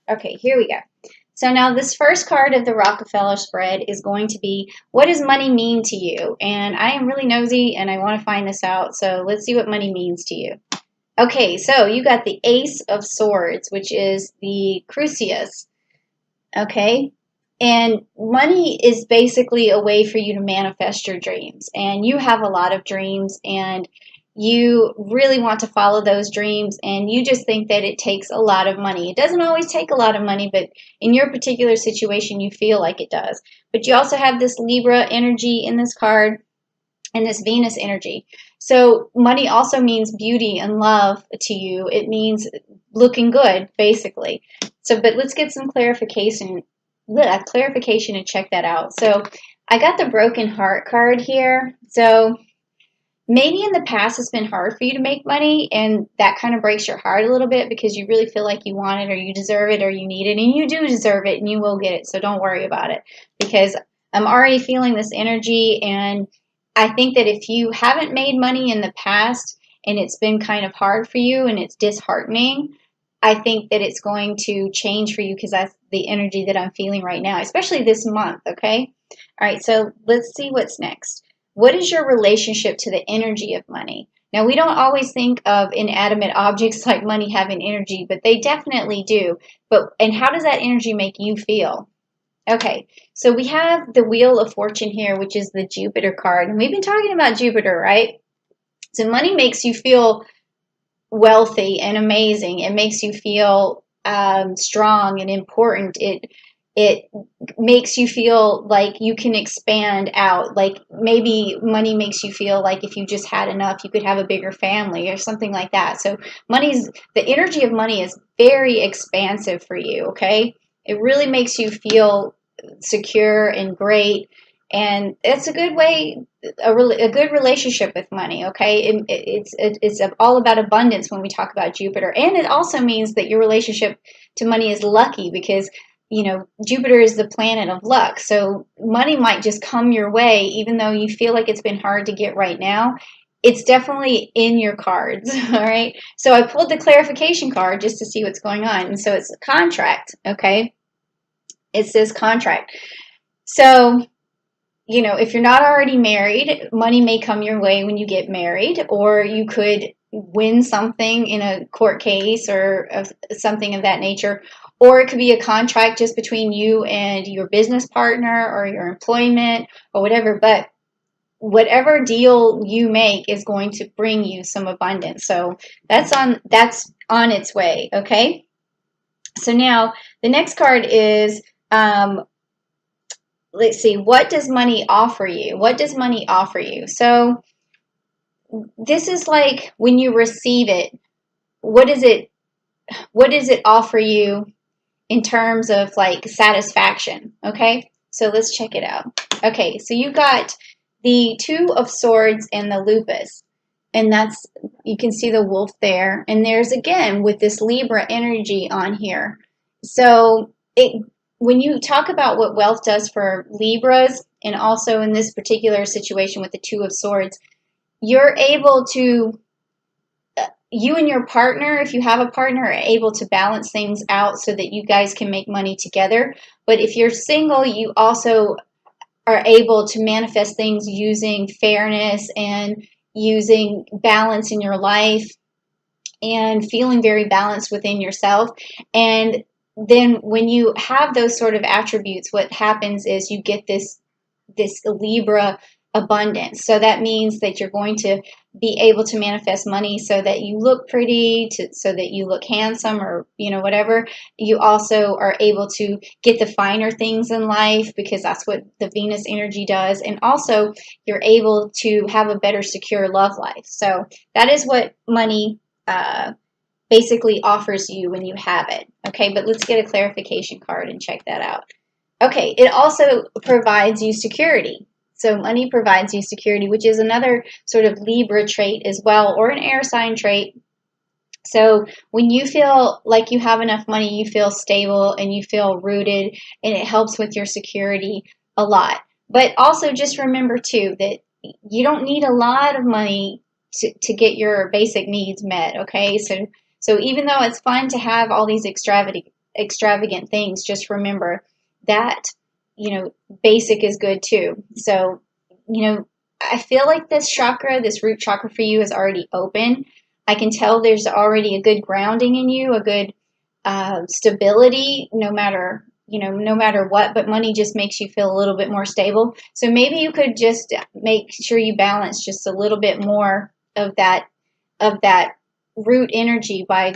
Okay, here we go. So now this first card of the Rockefeller spread is going to be, what does money mean to you? And I am really nosy and I want to find this out. So let's see what money means to you. Okay, so you got the Ace of Swords, which is the Crucius. Okay, and money is basically a way for you to manifest your dreams. And you have a lot of dreams and you really want to follow those dreams, and you just think that it takes a lot of money. It doesn't always take a lot of money, but in your particular situation, you feel like it does. But you also have this Libra energy in this card and this Venus energy. So money also means beauty and love to you. It means looking good, basically. So, but let's get some clarification and check that out. So I got the Broken Heart card here. So maybe in the past it's been hard for you to make money, and that kind of breaks your heart a little bit because you really feel like you want it or you deserve it or you need it, and you do deserve it and you will get it. So don't worry about it, because I'm already feeling this energy, and I think that if you haven't made money in the past and it's been kind of hard for you and it's disheartening, I think that it's going to change for you, because that's the energy that I'm feeling right now, especially this month, okay? All right, so let's see what's next. What is your relationship to the energy of money? Now, we don't always think of inanimate objects like money having energy, but they definitely do. And how does that energy make you feel? Okay, so we have the Wheel of Fortune here, which is the Jupiter card. And we've been talking about Jupiter, right? So money makes you feel wealthy and amazing. It makes you feel strong and important. It makes you feel like you can expand out. Like maybe money makes you feel like if you just had enough, you could have a bigger family or something like that. So the energy of money is very expansive for you, okay? It really makes you feel secure and great. And it's a good way, a good relationship with money, okay? It's all about abundance when we talk about Jupiter. And it also means that your relationship to money is lucky, because Jupiter is the planet of luck. So money might just come your way, even though you feel like it's been hard to get right now. It's definitely in your cards, all right? So I pulled the clarification card just to see what's going on. And so it's a contract, okay? It says contract. So, if you're not already married, money may come your way when you get married, or you could win something in a court case or something of that nature. Or it could be a contract just between you and your business partner or your employment or whatever. But whatever deal you make is going to bring you some abundance. So that's on its way, okay? So now the next card is, let's see, what does money offer you? What does money offer you? So this is like when you receive it, what does it offer you in terms of like satisfaction, okay? So let's check it out. Okay, so you got the Two of Swords and the Lupus. And you can see the wolf there. And there's, again, with this Libra energy on here. So when you talk about what wealth does for Libras, and also in this particular situation with the Two of Swords, you're able to, you and your partner, if you have a partner, are able to balance things out so that you guys can make money together. But if you're single, you also are able to manifest things using fairness and using balance in your life and feeling very balanced within yourself. And then when you have those sort of attributes, what happens is you get this Libra abundance. So that means that you're going to be able to manifest money so that you look pretty, so that you look handsome, or whatever. You also are able to get the finer things in life, because that's what the Venus energy does. And also you're able to have a better secure love life. So that is what money basically offers you when you have it. Okay, but let's get a clarification card and check that out. Okay, it also provides you security. So money provides you security, which is another sort of Libra trait as well, or an air sign trait. So when you feel like you have enough money, you feel stable and you feel rooted, and it helps with your security a lot. But also just remember too that you don't need a lot of money to get your basic needs met, okay? So even though it's fun to have all these extravagant things, just remember that, basic is good too. So, I feel like this chakra, this root chakra for you is already open. I can tell there's already a good grounding in you, a good stability, no matter what, but money just makes you feel a little bit more stable. So maybe you could just make sure you balance just a little bit more of that root energy by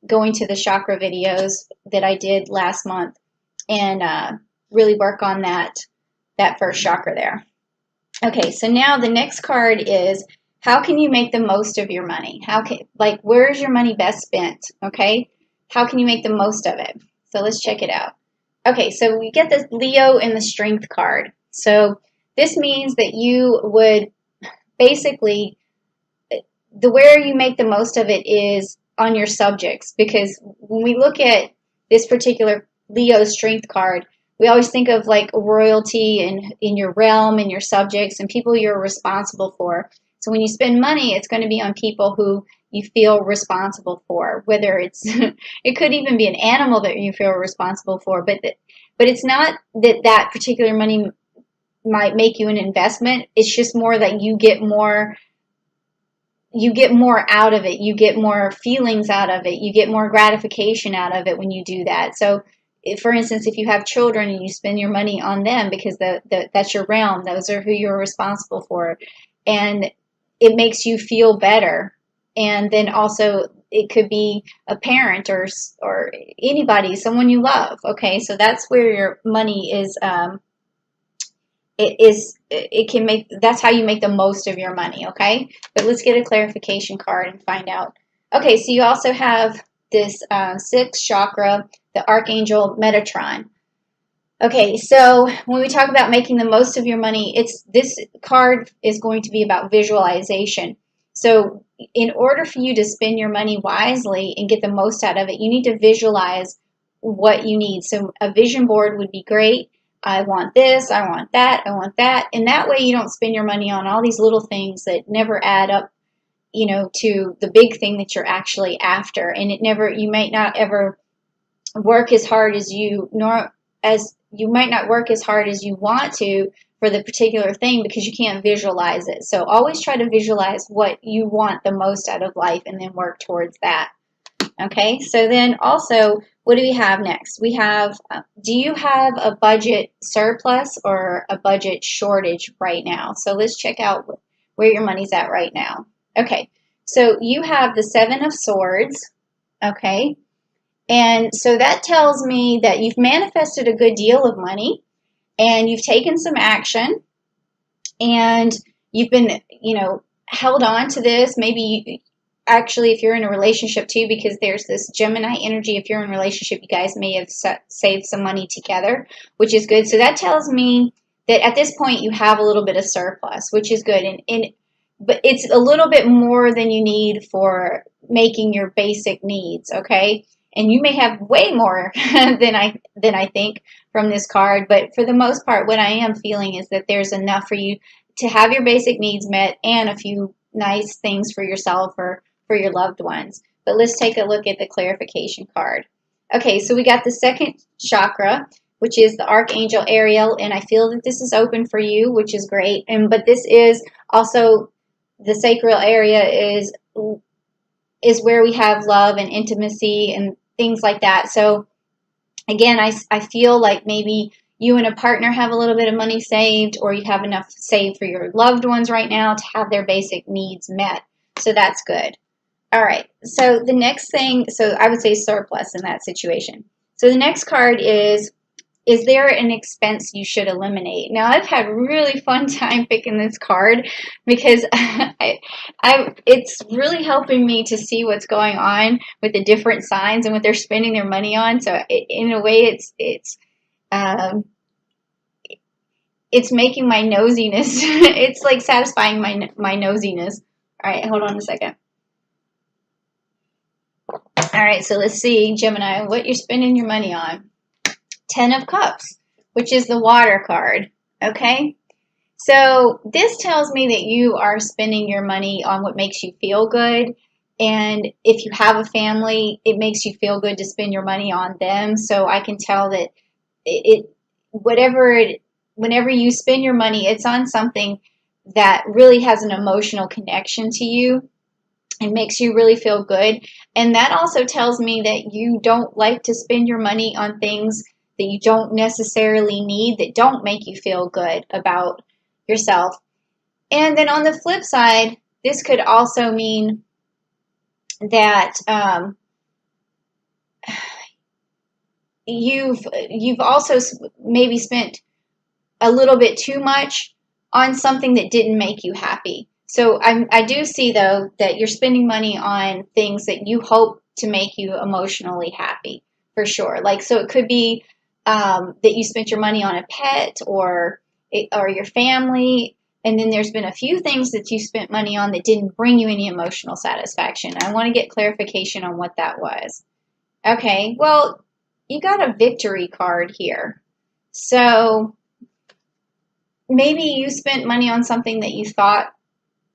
going to the chakra videos that I did last month and really work on that first chakra there. Okay, so now the next card is, how can you make the most of your money? Where is your money best spent? Okay, how can you make the most of it? So let's check it out. Okay, so we get the Leo and the Strength card. So this means that you would basically, where you make the most of it is on your subjects, because when we look at this particular Leo Strength card, we always think of like royalty and in your realm and your subjects and people you're responsible for. So when you spend money, it's going to be on people who you feel responsible for, whether it's, it could even be an animal that you feel responsible for, but it's not that particular money might make you an investment. It's just more that you get more out of it. You get more feelings out of it. You get more gratification out of it when you do that. So for instance, if you have children and you spend your money on them because that's your realm, those are who you're responsible for, and it makes you feel better. And then also it could be a parent or anybody, someone you love. Okay, so that's where your money is. That's how you make the most of your money. Okay, but let's get a clarification card and find out. Okay, so you also have this sixth chakra, the Archangel Metatron. Okay, so when we talk about making the most of your money, this card is going to be about visualization. So in order for you to spend your money wisely and get the most out of it, you need to visualize what you need. So a vision board would be great. I want this, I want that, I want that. And that way you don't spend your money on all these little things that never add up, to the big thing that you're actually after. And you might not ever work as hard as you might not work as hard as you want to for the particular thing because you can't visualize it. So always try to visualize what you want the most out of life and then work towards that. Okay, so then also, what do we have next? We have, do you have a budget surplus or a budget shortage right now? So let's check out where your money's at right now. Okay, so you have the Seven of Swords, okay? And so that tells me that you've manifested a good deal of money and you've taken some action and you've been, held on to this. Maybe actually, if you're in a relationship too, because there's this Gemini energy, if you're in a relationship, you guys may have saved some money together, which is good. So that tells me that at this point you have a little bit of surplus, which is good. But it's a little bit more than you need for making your basic needs, okay? And you may have way more than I think from this card, but for the most part, what I am feeling is that there's enough for you to have your basic needs met and a few nice things for yourself or for your loved ones. But let's take a look at the clarification card. Okay, so we got the second chakra, which is the Archangel Ariel, and I feel that this is open for you, which is great. But this is also the sacral area is where we have love and intimacy and things like that. So again, I feel like maybe you and a partner have a little bit of money saved, or you have enough saved for your loved ones right now to have their basic needs met. So that's good. All right. So the next thing, so I would say surplus in that situation. So the next card is there an expense you should eliminate? Now, I've had really fun time picking this card because it's really helping me to see what's going on with the different signs and what they're spending their money on. So in a way, it's making my nosiness, it's like satisfying my nosiness. All right, hold on a second. All right, so let's see, Gemini, what you're spending your money on. 10 of Cups, which is the water card, okay? So this tells me that you are spending your money on what makes you feel good, And if you have a family, it makes you feel good to spend your money on them. So I can tell that it whatever it whenever you spend your money, it's on something that really has an emotional connection to you. It makes you really feel good. And that also tells me that you don't like to spend your money on things that you don't necessarily need, that don't make you feel good about yourself. And then on the flip side, this could also mean that you've also maybe spent a little bit too much on something that didn't make you happy. So I do see, though, that you're spending money on things that you hope to make you emotionally happy, for sure. Like, so it could be that you spent your money on a pet or your family, and then there's been a few things that you spent money on that didn't bring you any emotional satisfaction. I want to get clarification on what that was. Okay, well, you got a victory card here. So maybe you spent money on something that you thought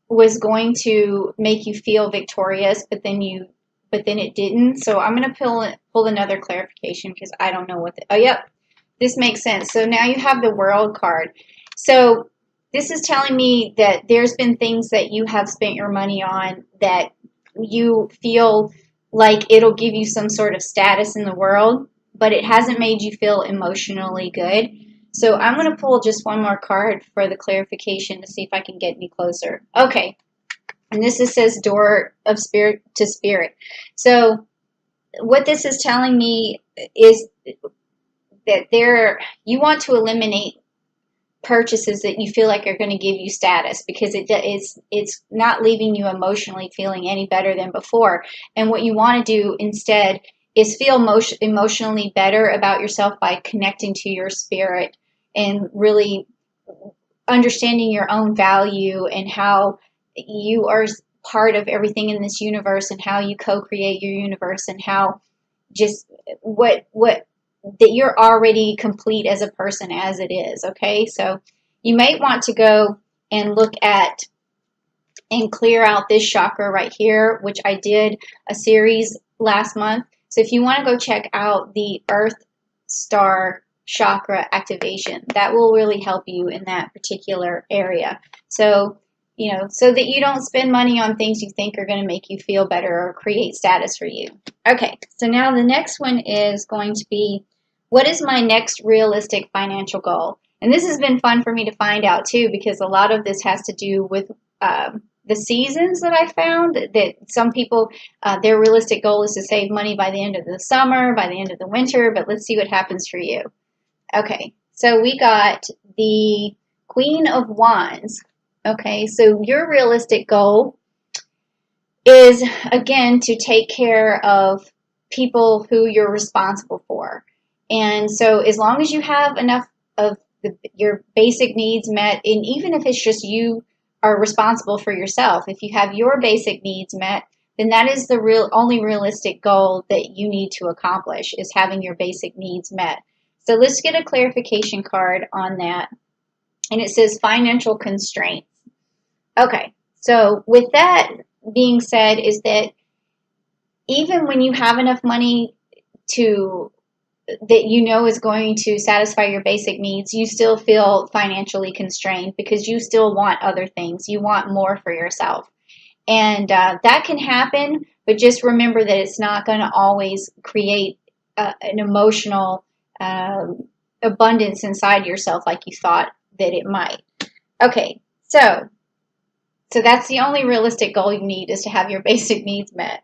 was going to make you feel victorious, but then it didn't. So I'm going to pull another clarification because I don't know oh, yep, this makes sense. So now you have the World card. So this is telling me that there's been things that you have spent your money on that you feel like it'll give you some sort of status in the world, but it hasn't made you feel emotionally good. So I'm going to pull just one more card for the clarification to see if I can get any closer. Okay. And this says Door of Spirit to Spirit. So what this is telling me is that you want to eliminate purchases that you feel like are going to give you status, because it's not leaving you emotionally feeling any better than before. And what you want to do instead is feel emotionally better about yourself by connecting to your spirit and really understanding your own value and how you are part of everything in this universe and how you co-create your universe and how just what that you're already complete as a person as it is. Okay, so you might want to go and look at and clear out this chakra right here, which I did a series last month. So if you want to go check out the Earth Star chakra activation, that will really help you in that particular area. So, so that you don't spend money on things you think are going to make you feel better or create status for you. Okay, so now the next one is going to be, what is my next realistic financial goal? And this has been fun for me to find out too, because a lot of this has to do with the seasons that I found, that some people, their realistic goal is to save money by the end of the summer, by the end of the winter, but let's see what happens for you. Okay, so we got the Queen of Wands. Okay, so your realistic goal is, again, to take care of people who you're responsible for. And so as long as you have enough of your basic needs met, and even if it's just you are responsible for yourself, if you have your basic needs met, then that is the only realistic goal that you need to accomplish, is having your basic needs met. So let's get a clarification card on that. And it says financial constraints. Okay, so with that being said, is that even when you have enough money that you know is going to satisfy your basic needs, you still feel financially constrained because you still want other things. You want more for yourself. And that can happen, but just remember that it's not going to always create an emotional abundance inside yourself like you thought that it might. Okay, so that's the only realistic goal you need, is to have your basic needs met,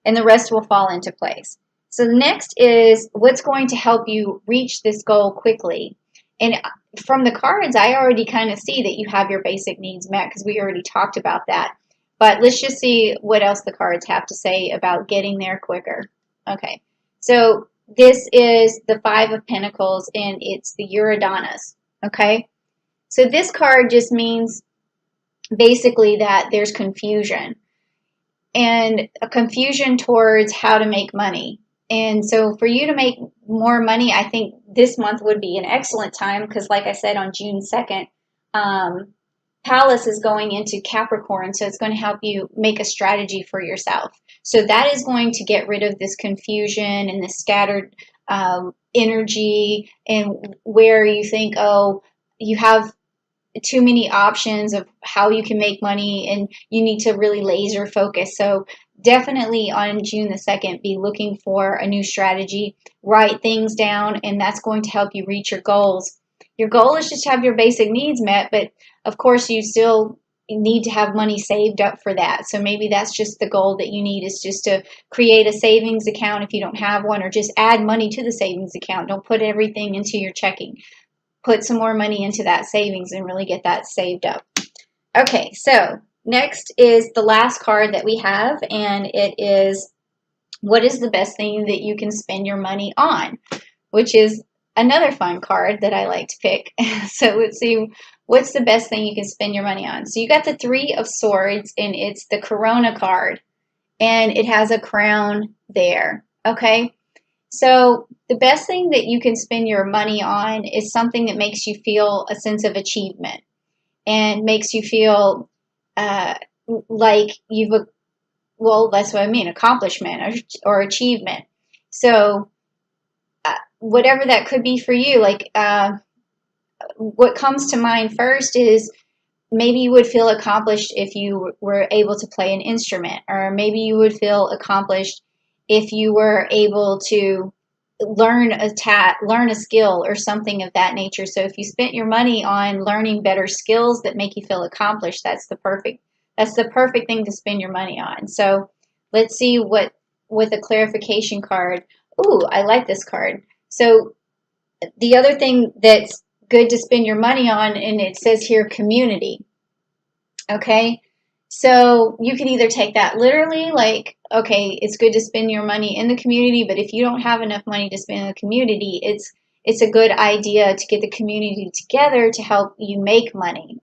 and the rest will fall into place. So the next is, what's going to help you reach this goal quickly? And from the cards, I already kind of see that you have your basic needs met, because we already talked about that. But let's just see what else the cards have to say about getting there quicker. Okay, so this is the Five of Pentacles, and it's the Uranus. Okay, so this card just means basically that there's confusion, and a confusion towards how to make money. And so for you to make more money, I think this month would be an excellent time, because like I said, on June 2nd, Palace is going into Capricorn, so it's going to help you make a strategy for yourself. So that is going to get rid of this confusion and this scattered energy, and where you think, oh, you have too many options of how you can make money and you need to really laser focus. So definitely on June the 2nd, be looking for a new strategy, write things down, and that's going to help you reach your goals. Your goal is just to have your basic needs met, but of course you still need to have money saved up for that. So maybe that's just the goal that you need, is just to create a savings account if you don't have one, or just add money to the savings account. Don't put everything into your checking. Put some more money into that savings and really get that saved up. Okay, so next is the last card that we have, and it is, what is the best thing that you can spend your money on? Which is another fun card that I like to pick. So let's see, what's the best thing you can spend your money on? So you got the Three of Swords, and it's the Corona card, and it has a crown there. Okay, so the best thing that you can spend your money on is something that makes you feel a sense of achievement and makes you feel uh, like you've, well, that's what I mean, accomplishment or achievement. So whatever that could be for you, like what comes to mind first is, maybe you would feel accomplished if you were able to play an instrument, or maybe you would feel accomplished if you were able to learn a skill or something of that nature. So if you spent your money on learning better skills that make you feel accomplished, that's the perfect thing to spend your money on. So let's see what, with a clarification card. Ooh, I like this card. So the other thing that's good to spend your money on, and it says here community. Okay, so you can either take that literally, like, okay, it's good to spend your money in the community, but if you don't have enough money to spend in the community, it's a good idea to get the community together to help you make money.